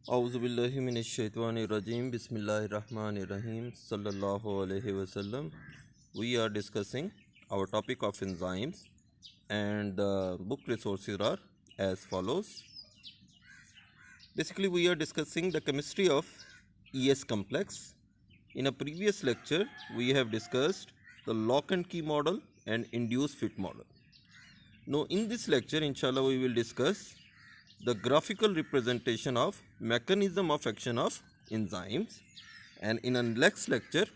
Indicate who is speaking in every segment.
Speaker 1: Auzubillahiminash-shaytanir-rajim. Bismillahir-rahmanir-rahim. Sallallahu alaihi wasallam. We are discussing our topic of enzymes, and the book resources are as follows. Basically, we are discussing the chemistry of ES complex. In a previous lecture, we have discussed the lock and key model and induced fit model. Now, in this lecture, inshallah, we will discuss the graphical representation of mechanism of action of enzymes, and in a next lecture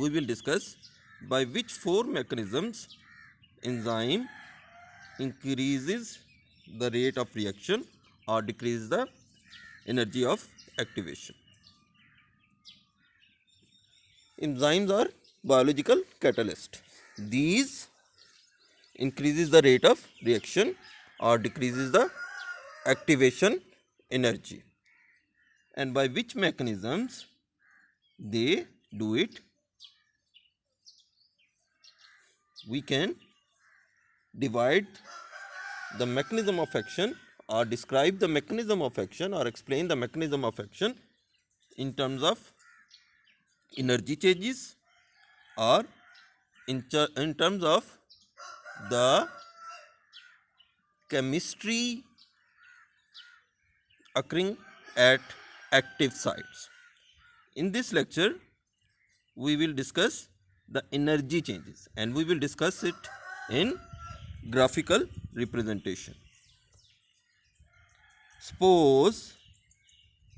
Speaker 1: we will discuss by which four mechanisms enzyme increases the rate of reaction or decreases the energy of activation. Enzymes are biological catalysts. These increases the rate of reaction or decreases the activation energy. And by which mechanisms they do it, we can divide the mechanism of action or describe the mechanism of action or explain the mechanism of action in terms of energy changes or in terms of the chemistry occurring at active sites. In this lecture, we will discuss the energy changes and we will discuss it in graphical representation. Suppose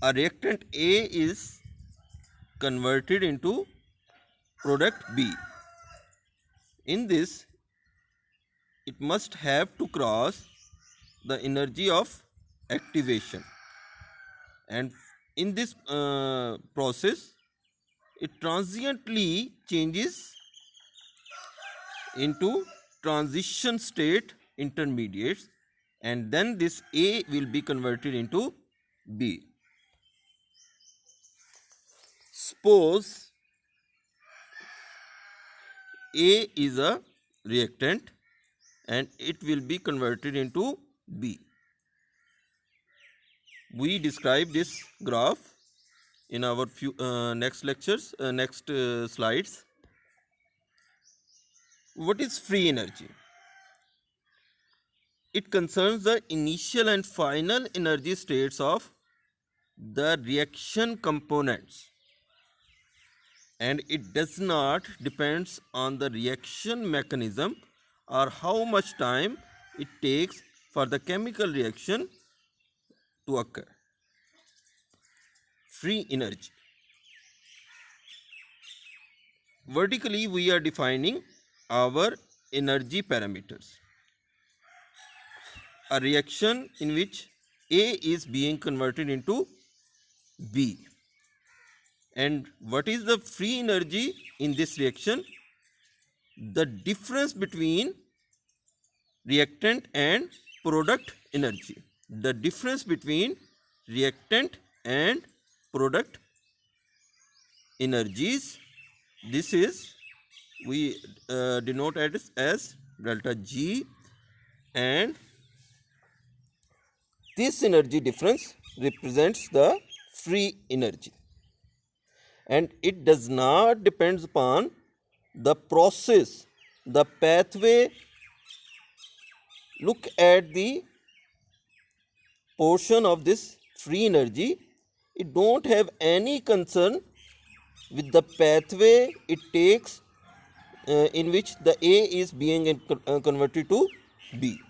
Speaker 1: a reactant A is converted into product B. In this, it must have to cross the energy of activation, and in this process it transiently changes into transition state intermediates, and then this A will be converted into B. Suppose A is a reactant and it will be converted into B. We describe this graph in our next lectures, next slides. What is free energy? It concerns the initial and final energy states of the reaction components, and it does not depends on the reaction mechanism or how much time it takes for the chemical reaction to occur. Free energy. Vertically, we are defining our energy parameters. A reaction in which A is being converted into B. And what is the free energy in this reaction? The difference between reactant and product energy. The difference between reactant and product energies, this is we denote as delta G, and this energy difference represents the free energy, and it does not depends upon the process, the pathway. Look at the portion of this free energy. It don't have any concern with the pathway it takes in which the A is being converted to B.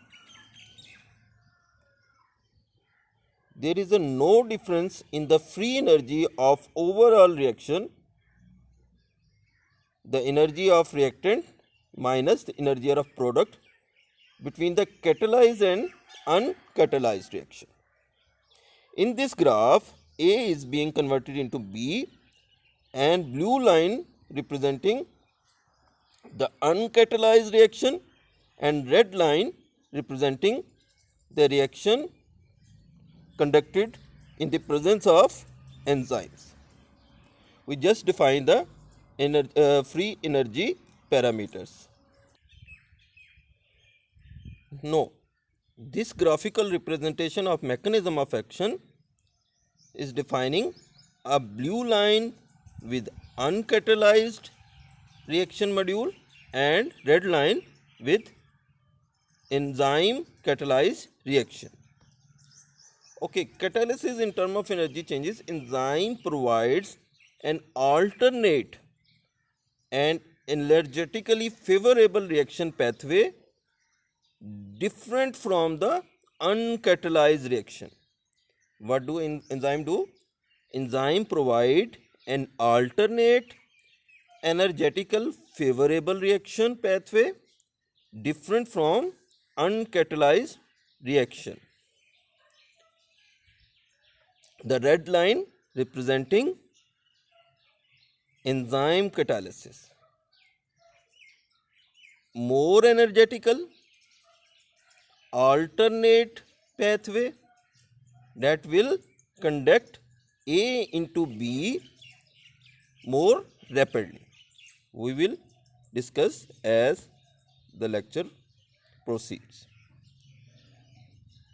Speaker 1: There is no difference in the free energy of overall reaction, the energy of reactant minus the energy of product, between the catalyzed and uncatalyzed reaction. In this graph, A is being converted into B, and blue line representing the uncatalyzed reaction and red line representing the reaction conducted in the presence of enzymes. We just define the free energy parameters. No, this graphical representation of mechanism of action is defining a blue line with uncatalyzed reaction module and red line with enzyme catalyzed reaction. Okay, catalysis in terms of energy changes, enzyme provides an alternate and energetically favorable reaction pathway different from the uncatalyzed reaction. What do enzyme do? Enzyme provide an alternate energetical favorable reaction pathway different from uncatalyzed reaction. The red line representing enzyme catalysis. More energetical alternate pathway that will conduct A into B more rapidly. We will discuss as the lecture proceeds.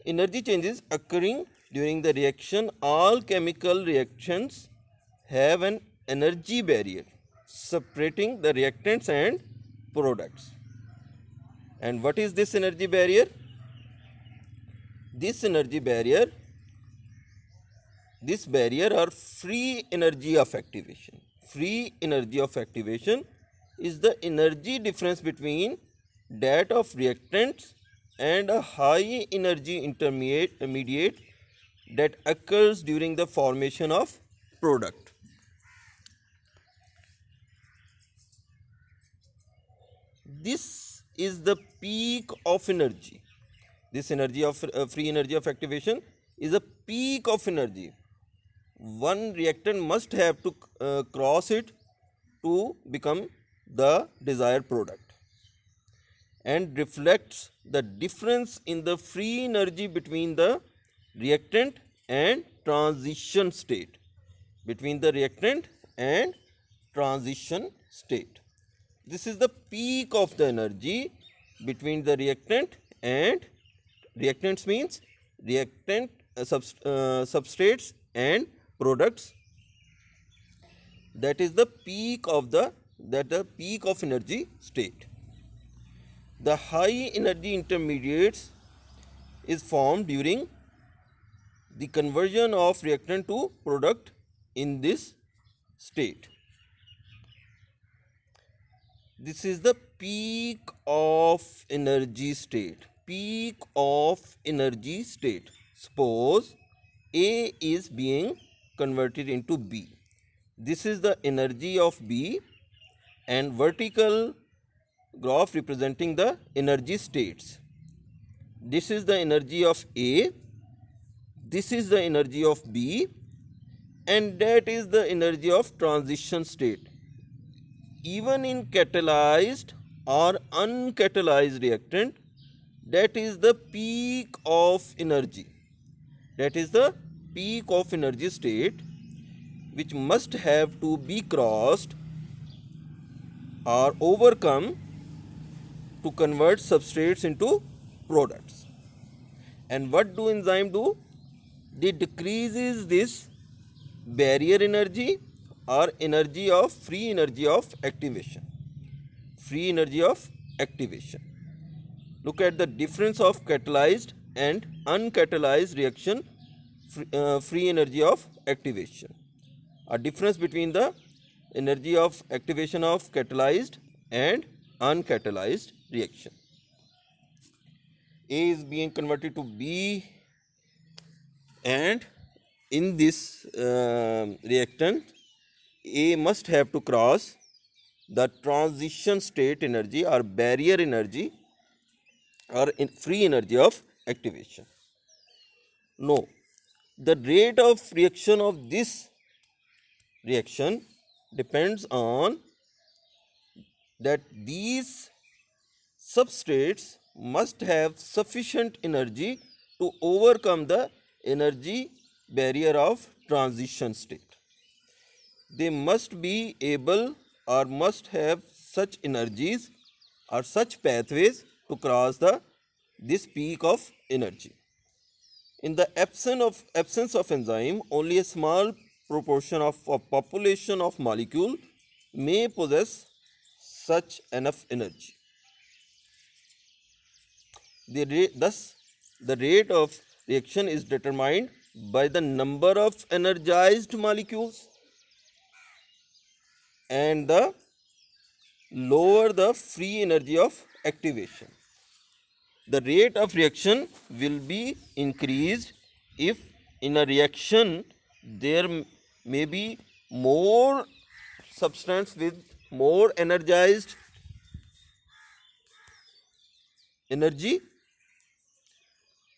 Speaker 1: Energy changes occurring during the reaction. All chemical reactions have an energy barrier separating the reactants and products. And what is this energy barrier? This barrier are free energy of activation. Free energy of activation is the energy difference between that of reactants and a high energy intermediate that occurs during the formation of product. This is the peak of energy. This energy of free energy of activation is a peak of energy. One reactant must have to cross it to become the desired product, and reflects the difference in the free energy between the reactant and transition state. Between the reactant and transition state. This is the peak of the energy between the reactant and reactants means reactant substrates and products. That is the peak of energy state. The high energy intermediates is formed during the conversion of reactant to product in this state. This is the peak of energy state. Peak of energy state. Suppose A is being converted into B. This is the energy of B, and vertical graph representing the energy states. This is the energy of A, this is the energy of B, and that is the energy of transition state. Even in catalyzed or uncatalyzed reactant, that is the peak of energy. That is the peak of energy state which must have to be crossed or overcome to convert substrates into products. And what do enzyme do? They decreases this barrier energy or energy of free energy of activation. Free energy of activation. Look at the difference of catalyzed and uncatalyzed reaction free energy of activation. A difference between the energy of activation of catalyzed and uncatalyzed reaction. A is being converted to B, and in this reactant A must have to cross the transition state energy or barrier energy or free energy of activation. No, the rate of reaction of this reaction depends on that these substrates must have sufficient energy to overcome the energy barrier of transition state. They must be able or must have such energies or such pathways to cross this peak of energy. In the absence of enzyme, only a small proportion of a population of molecule may possess such enough energy. Thus, the rate of reaction is determined by the number of energized molecules, and the lower the free energy of activation. The rate of reaction will be increased if in a reaction there may be more substance with more energized energy,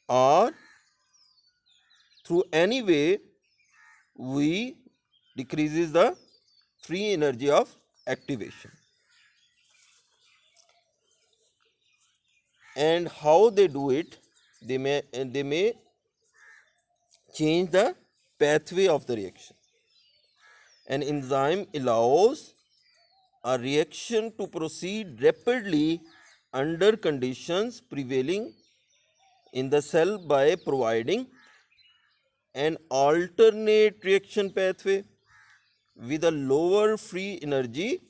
Speaker 1: or through any way we decreases the free energy of activation. And how they do it, they may change the pathway of the reaction. An enzyme allows a reaction to proceed rapidly under conditions prevailing in the cell by providing an alternate reaction pathway with a lower free energy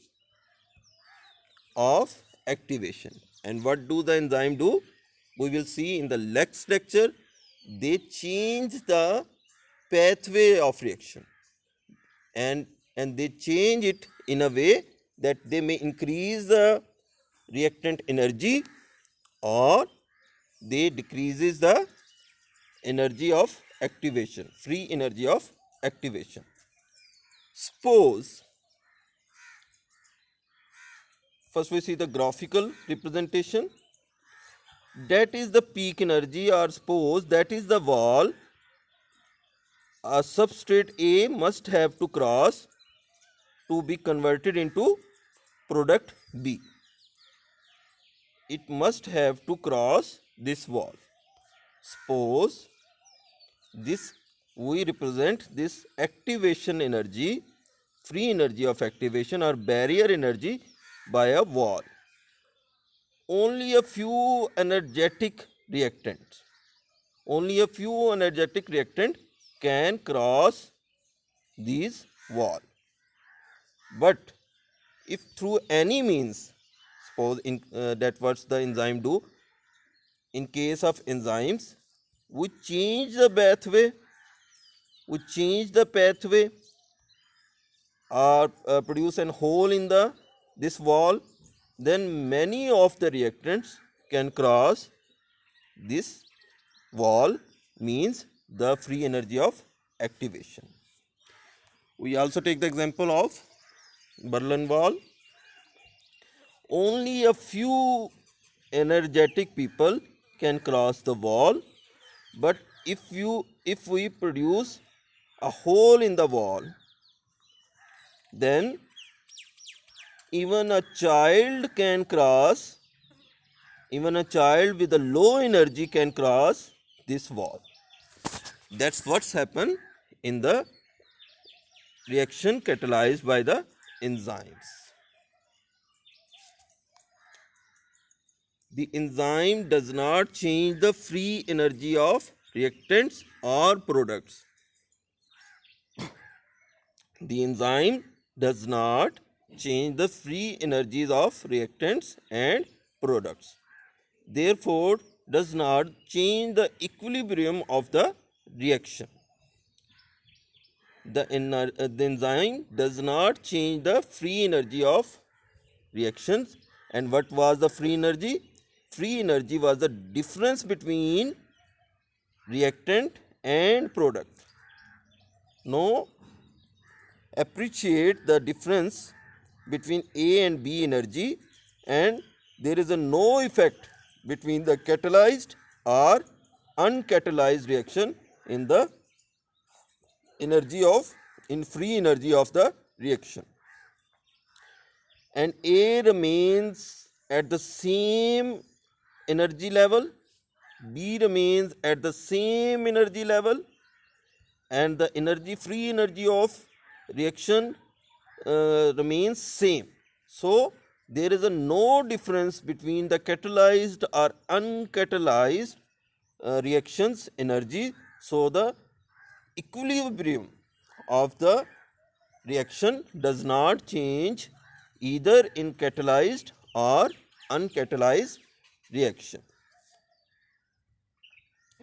Speaker 1: of activation. And what do the enzyme do? We will see in the next lecture. They change the pathway of reaction, and they change it in a way that they may increase the reactant energy, or they decreases the energy of activation, free energy of activation. Suppose, first we see the graphical representation. That is the peak energy, or suppose that is the wall a substrate A must have to cross to be converted into product B. It must have to cross this wall. Suppose this, we represent this activation energy, free energy of activation or barrier energy, by a wall. Only a few energetic reactants can cross these wall. But if through any means, suppose that what the enzyme do, in case of enzymes, we change the pathway, or produce an hole in this wall, then many of the reactants can cross this wall, means the free energy of activation. We also take the example of Berlin Wall. Only a few energetic people can cross the wall, but if we produce a hole in the wall, then even a child with a low energy can cross this wall. That's what's happened in the reaction catalyzed by the enzymes. The enzyme does not change the free energy of reactants or products. The enzyme does not change the free energies of reactants and products. Therefore, does not change the equilibrium of the reaction. The enzyme does not change the free energy of reactions. And what was the free energy? Free energy was the difference between reactant and product. Now, appreciate the difference between A and B energy, and there is no effect between the catalyzed or uncatalyzed reaction in the free energy of the reaction. And A remains at the same energy level, B remains at the same energy level, and the free energy of reaction remains same. So there is no difference between the catalyzed or uncatalyzed reactions energy. So the equilibrium of the reaction does not change either in catalyzed or uncatalyzed reaction.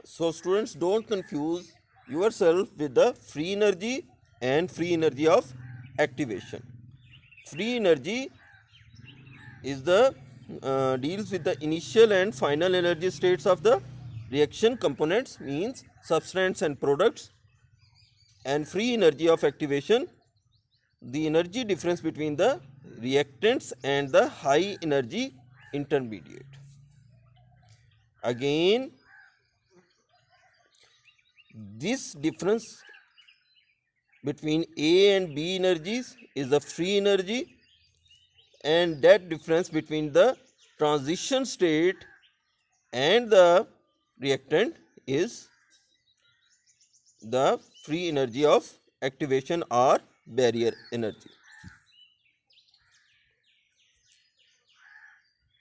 Speaker 1: So students, don't confuse yourself with the free energy and free energy of activation. Free energy is the deals with the initial and final energy states of the reaction components, means substance and products, and free energy of activation, the energy difference between the reactants and the high energy intermediate. Again, this difference between A and B energies is the free energy, and that difference between the transition state and the reactant is the free energy of activation or barrier energy.